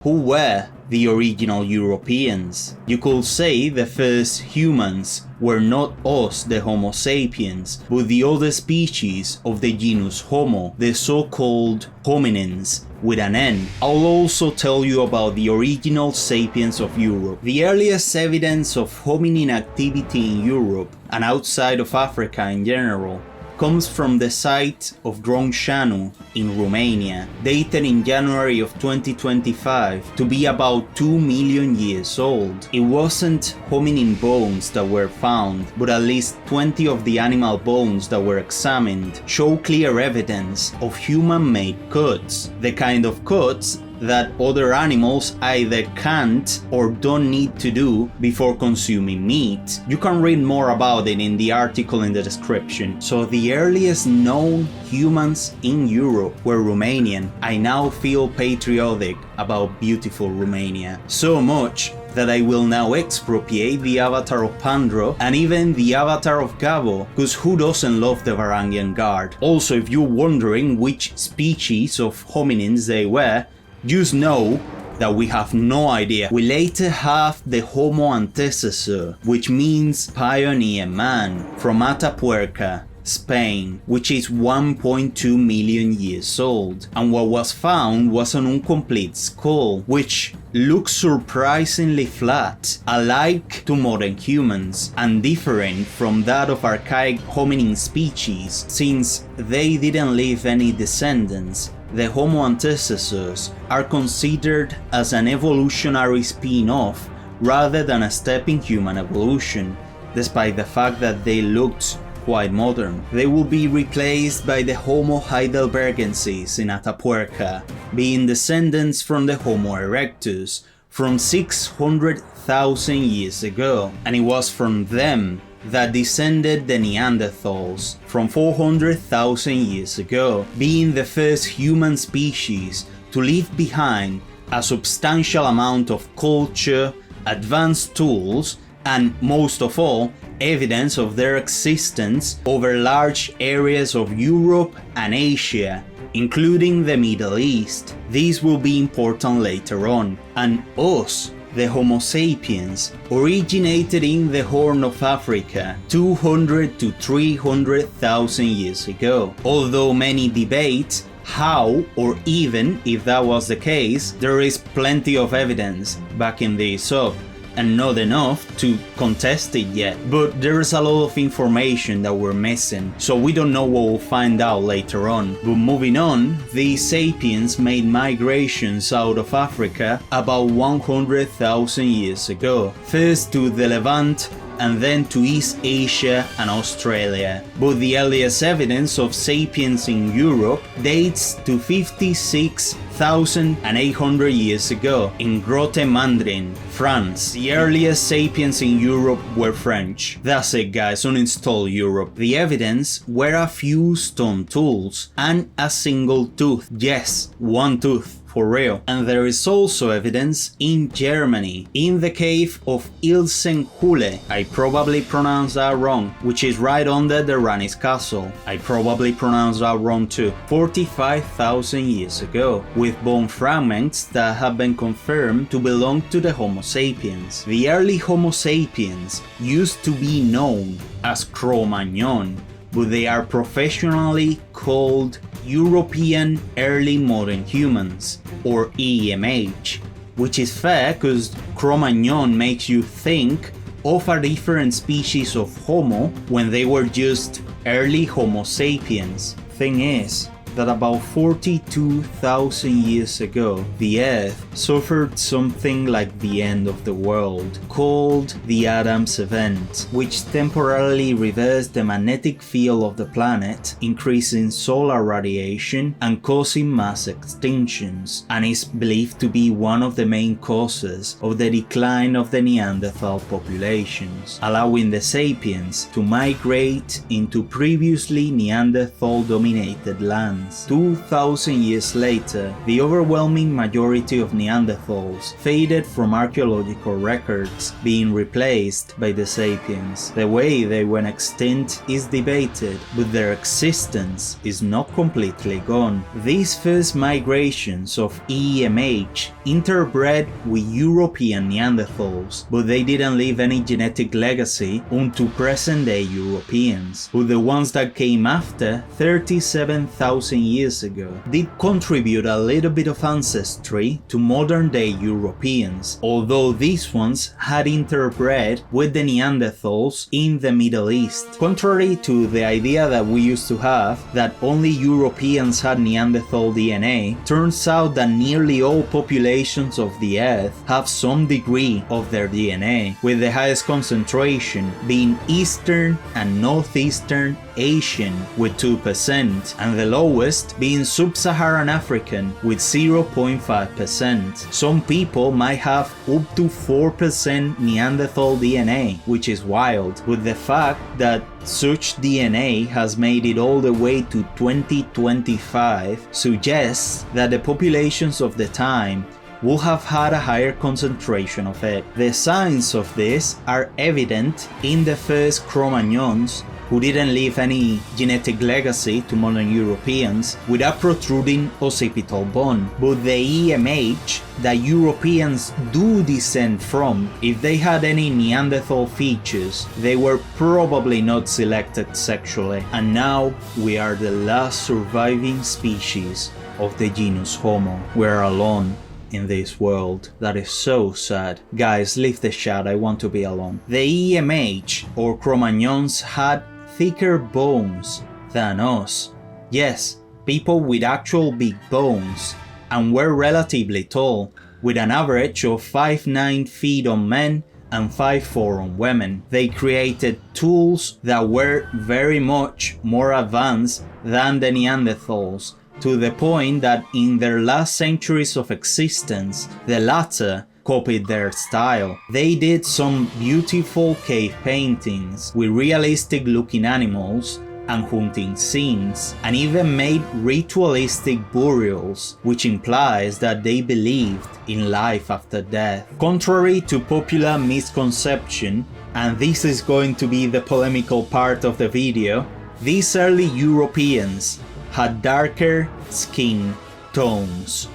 Who were the original Europeans? You could say the first humans were not us, the Homo sapiens, but the other species of the genus Homo, the so-called hominins, with an N. I'll also tell you about the original sapiens of Europe. The earliest evidence of hominin activity in Europe, and outside of Africa in general, comes from the site of Grunșanu in Romania, dated in January of 2025 to be about 2 million years old. It wasn't hominin bones that were found, but at least 20 of the animal bones that were examined show clear evidence of human-made cuts, the kind of cuts that other animals either can't or don't need to do before consuming meat. You can read more about it in the article in the description. So the earliest known humans in Europe were Romanian. I now feel patriotic about beautiful Romania. So much that I will now expropriate the avatar of Pandro and even the avatar of Gabo, cause who doesn't love the Varangian Guard? Also, if you're wondering which species of hominins they were, just know that we have no idea. We later have the Homo Antecessor, which means pioneer man, from Atapuerca, Spain, which is 1.2 million years old. And what was found was an incomplete skull, which looks surprisingly flat, alike to modern humans, and different from that of archaic hominin species, since they didn't leave any descendants. The Homo Antecessors are considered as an evolutionary spin-off rather than a step in human evolution, despite the fact that they looked quite modern. They will be replaced by the Homo heidelbergensis in Atapuerca, being descendants from the Homo erectus from 600,000 years ago, and it was from them that descended the Neanderthals from 400,000 years ago, being the first human species to leave behind a substantial amount of culture, advanced tools, and most of all, evidence of their existence over large areas of Europe and Asia, including the Middle East. These will be important later on, and us, the Homo sapiens, originated in the Horn of Africa 200 to 300,000 years ago. Although many debate how, or even if that was the case, there is plenty of evidence backing this up, and not enough to contest it yet. But there is a lot of information that we're missing, so we don't know what we'll find out later on. But moving on, these sapiens made migrations out of Africa about 100,000 years ago, first to the Levant and then to East Asia and Australia. But the earliest evidence of sapiens in Europe dates to 56,800 years ago in Grotte Mandrin, France. The earliest sapiens in Europe were French. That's it guys, uninstall Europe. The evidence were a few stone tools and a single tooth. Yes, one tooth. For real. And there is also evidence in Germany, in the cave of Ilsenhülle, I probably pronounced that wrong, which is right under the Ranis Castle. I probably pronounced that wrong too. 45,000 years ago, with bone fragments that have been confirmed to belong to the Homo sapiens. The early Homo sapiens used to be known as Cro-Magnon, but they are professionally called European Early Modern Humans, or EMH, which is fair because Cro-Magnon makes you think of a different species of Homo when they were just early Homo sapiens. Thing is that about 42,000 years ago, the Earth suffered something like the end of the world, called the Adams Event, which temporarily reversed the magnetic field of the planet, increasing solar radiation and causing mass extinctions, and is believed to be one of the main causes of the decline of the Neanderthal populations, allowing the sapiens to migrate into previously Neanderthal-dominated lands. humans. 2,000 years later, the overwhelming majority of Neanderthals faded from archaeological records, being replaced by the Sapiens. The way they went extinct is debated, but their existence is not completely gone. These first migrations of EMH interbred with European Neanderthals, but they didn't leave any genetic legacy onto present-day Europeans. But the ones that came after 37,000 years ago did contribute a little bit of ancestry to modern-day Europeans, although these ones had interbred with the Neanderthals in the Middle East. Contrary to the idea that we used to have that only Europeans had Neanderthal DNA, turns out that nearly all populations of the Earth have some degree of their DNA, with the highest concentration being Eastern and Northeastern Asian with 2%, and the lowest being Sub-Saharan African with 0.5%. Some people might have up to 4% Neanderthal DNA, which is wild, with the fact that such DNA has made it all the way to 2025 suggests that the populations of the time will have had a higher concentration of it. The signs of this are evident in the first Cro-Magnons, who didn't leave any genetic legacy to modern Europeans with a protruding occipital bone. But the EMH that Europeans do descend from, if they had any Neanderthal features, they were probably not selected sexually. And now we are the last surviving species of the genus Homo. We're alone in this world. That is so sad. Guys, leave the chat, I want to be alone. The EMH or Cro-Magnons had thicker bones than us. Yes, people with actual big bones, and were relatively tall, with an average of 5'9" feet on men and 5'4" on women. They created tools that were very much more advanced than the Neanderthals, to the point that in their last centuries of existence, the latter copied their style. They did some beautiful cave paintings with realistic looking animals and hunting scenes, and even made ritualistic burials, which implies that they believed in life after death. Contrary to popular misconception, and this is going to be the polemical part of the video, these early Europeans had darker skin tones,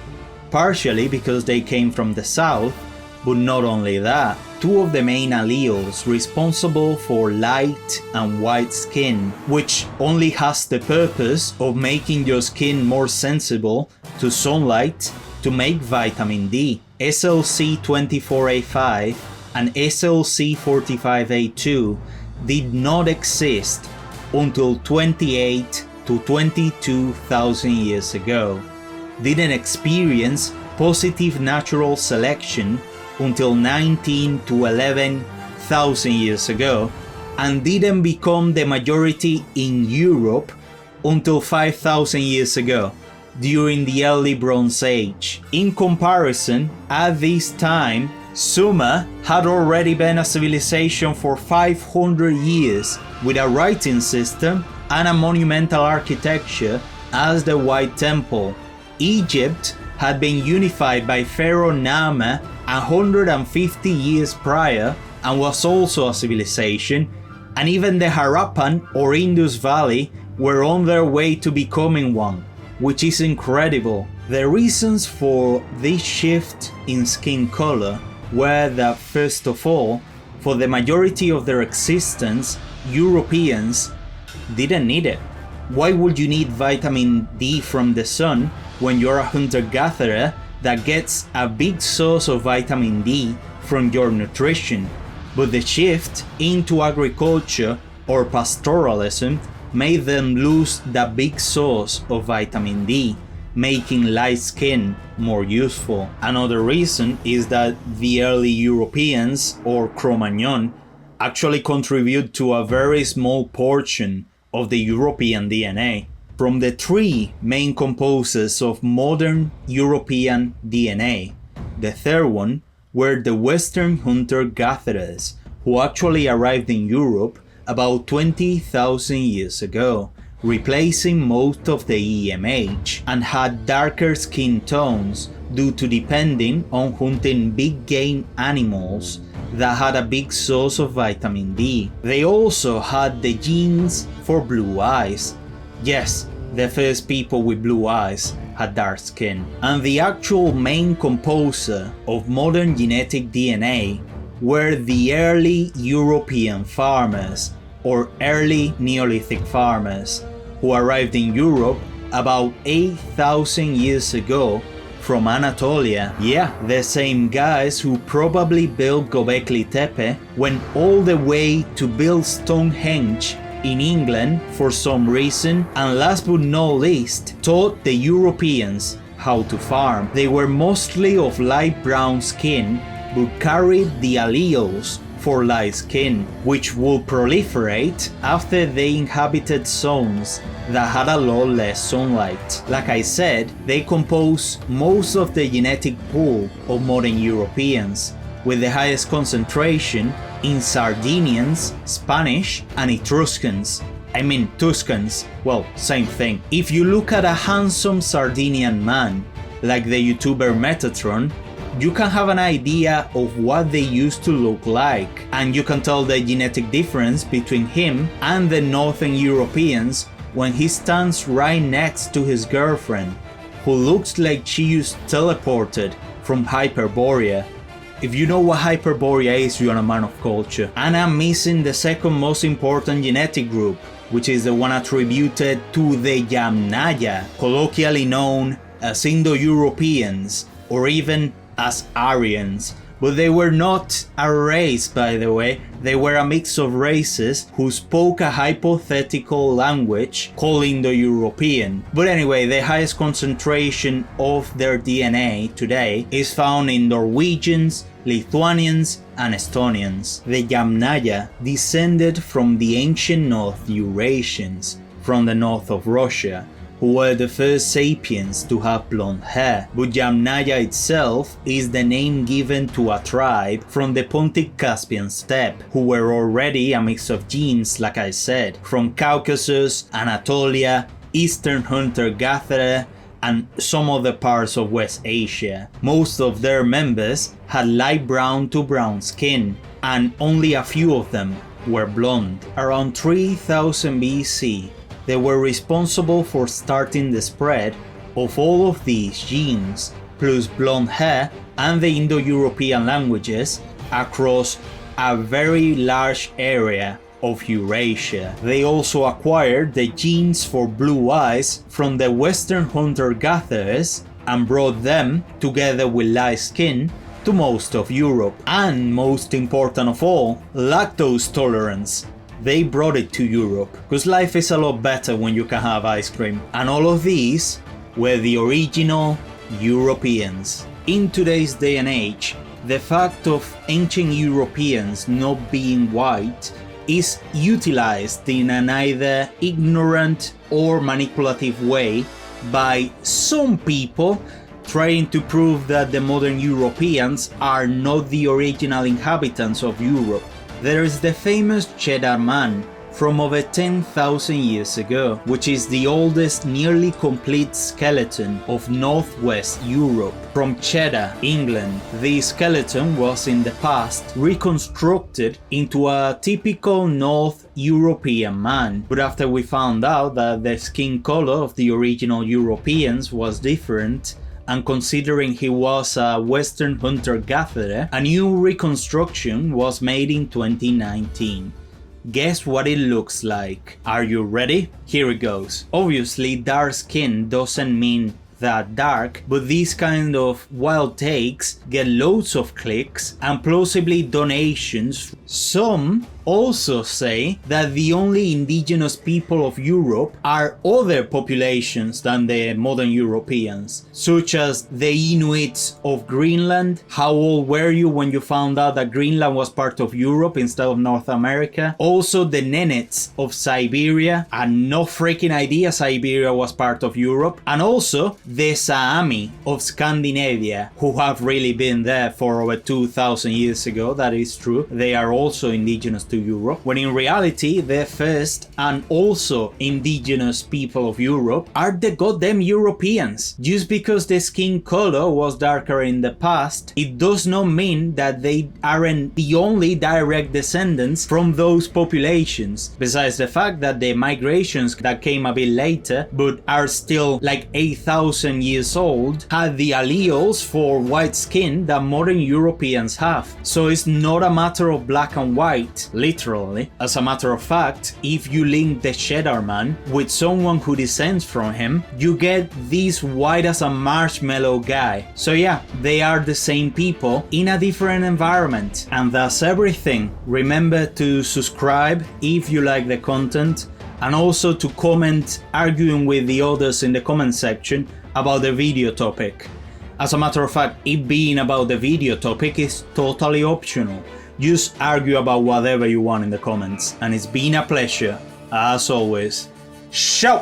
partially because they came from the south, but not only that. Two of the main alleles responsible for light and white skin, which only has the purpose of making your skin more sensible to sunlight, to make vitamin D. SLC24A5 and SLC45A2 did not exist until 28 to 22,000 years ago, didn't experience positive natural selection until 19 to 11,000 years ago, and didn't become the majority in Europe until 5,000 years ago, during the early Bronze Age. In comparison, at this time, Sumer had already been a civilization for 500 years with a writing system and a monumental architecture as the White Temple. Egypt had been unified by Pharaoh Nama 150 years prior and was also a civilization, and even the Harappan or Indus Valley were on their way to becoming one, which is incredible. The reasons for this shift in skin color were that, first of all, for the majority of their existence, Europeans didn't need it. Why would you need vitamin D from the sun when you're a hunter-gatherer that gets a big source of vitamin D from your nutrition? But the shift into agriculture or pastoralism made them lose that big source of vitamin D, making light skin more useful. Another reason is that the early Europeans, or Cro-Magnon, actually contribute to a very small portion of the European DNA. From the three main composers of modern European DNA, the third one were the Western hunter-gatherers, who actually arrived in Europe about 20,000 years ago, replacing most of the EMH, and had darker skin tones due to depending on hunting big game animals that had a big source of vitamin D. They also had the genes for blue eyes. Yes, the first people with blue eyes had dark skin. And the actual main composer of modern genetic DNA were the early European farmers, or early Neolithic farmers, who arrived in Europe about 8,000 years ago from Anatolia. Yeah, the same guys who probably built Göbekli Tepe went all the way to build Stonehenge in England for some reason, and last but not least, taught the Europeans how to farm. They were mostly of light brown skin, but carried the alleles for light skin, which would proliferate after they inhabited zones that had a lot less sunlight. Like I said, they compose most of the genetic pool of modern Europeans, with the highest concentration in Sardinians, Spanish, and Etruscans. I mean Tuscans, well, same thing. If you look at a handsome Sardinian man, like the YouTuber Metatron, you can have an idea of what they used to look like, and you can tell the genetic difference between him and the Northern Europeans when he stands right next to his girlfriend, who looks like she was teleported from Hyperborea. If you know what Hyperborea is, you're a man of culture. And I'm missing the second most important genetic group, which is the one attributed to the Yamnaya, colloquially known as Indo-Europeans, or even as Aryans. But they were not a race, by the way. They were a mix of races who spoke a hypothetical language called Indo-European. But anyway, the highest concentration of their DNA today is found in Norwegians, Lithuanians, and Estonians. The Yamnaya descended from the ancient North Eurasians, from the north of Russia, who were the first sapiens to have blonde hair, but Yamnaya itself is the name given to a tribe from the Pontic-Caspian steppe, who were already a mix of genes, like I said, from Caucasus, Anatolia, Eastern hunter-gatherer, and some other parts of West Asia. Most of their members had light brown to brown skin, and only a few of them were blonde. Around 3000 BC, they were responsible for starting the spread of all of these genes, plus blonde hair and the Indo-European languages across a very large area of Eurasia. They also acquired the genes for blue eyes from the Western hunter-gatherers and brought them, together with light skin, to most of Europe. And most important of all, lactose tolerance. They brought it to Europe, because life is a lot better when you can have ice cream. And all of these were the original Europeans. In today's day and age, the fact of ancient Europeans not being white is utilized in an either ignorant or manipulative way by some people trying to prove that the modern Europeans are not the original inhabitants of Europe. There is the famous Cheddar Man from over 10,000 years ago, which is the oldest nearly complete skeleton of northwest Europe. From Cheddar, England, the skeleton was in the past reconstructed into a typical North European man, but after we found out that the skin color of the original Europeans was different, and considering he was a Western hunter-gatherer, a new reconstruction was made in 2019. Guess what it looks like. Are you ready? Here it goes. Obviously, dark skin doesn't mean that dark, but these kind of wild takes get loads of clicks and plausibly donations. Some also say that the only indigenous people of Europe are other populations than the modern Europeans, such as the Inuits of Greenland. How old were you when you found out that Greenland was part of Europe instead of North America? Also the Nenets of Siberia, and no freaking idea Siberia was part of Europe. And also the Saami of Scandinavia, who have really been there for over 2000 years ago. That is true. They are also indigenous to to Europe, when in reality the first and also indigenous people of Europe are the goddamn Europeans. Just because the skin color was darker in the past, it does not mean that they aren't the only direct descendants from those populations, besides the fact that the migrations that came a bit later but are still like 8,000 years old had the alleles for white skin that modern Europeans have. So it's not a matter of black and white, literally. As a matter of fact, if you link the Cheddar Man with someone who descends from him, you get this white as a marshmallow guy. So yeah, they are the same people in a different environment. And that's everything. Remember to subscribe if you like the content, and also to comment arguing with the others in the comment section about the video topic. As a matter of fact, it being about the video topic is totally optional. Just argue about whatever you want in the comments, and it's been a pleasure, as always. Ciao!